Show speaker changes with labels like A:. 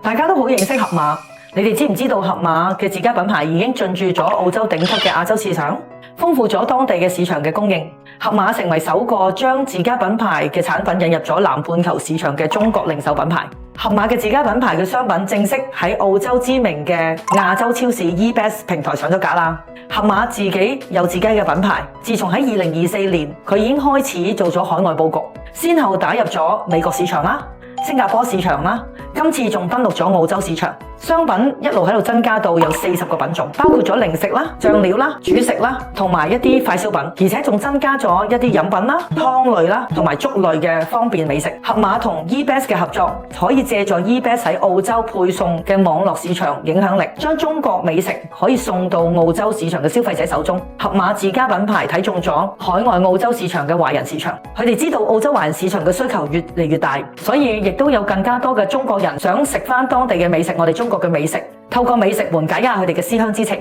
A: 大家都好認識盒馬，你哋知唔知道盒馬嘅自家品牌已經進駐咗澳洲頂級嘅亞洲市場，豐富咗當地嘅市場嘅供應。盒馬成為首個將自家品牌嘅產品引入咗南半球市場嘅中國零售品牌。盒馬嘅自家品牌嘅商品正式喺澳洲知名嘅亞洲超市 eBest 平台上咗架啦。盒馬自己有自己嘅品牌，自從喺2024年，佢已經開始做咗海外佈局，先後打入咗美國市場啦、新加坡市場啦，今次仲登陸咗澳洲市場。商品一路喺度增加到有40個品種，包括咗零食啦、醬料啦、主食啦，同埋一啲快消品，而且仲增加咗一啲飲品啦、湯類啦，同埋粥類嘅方便美食。盒馬同 eBest 嘅合作，可以借助 eBest 喺澳洲配送嘅網絡市場影響力，將中國美食可以送到澳洲市場嘅消費者手中。盒馬自家品牌睇中咗海外澳洲市場嘅華人市場，佢哋知道澳洲華人市場嘅需求越嚟越大，所以亦都有更加多嘅中國人想食返當地嘅美食，我哋中國嘅美食，透過美食緩解一下佢哋嘅思鄉之情。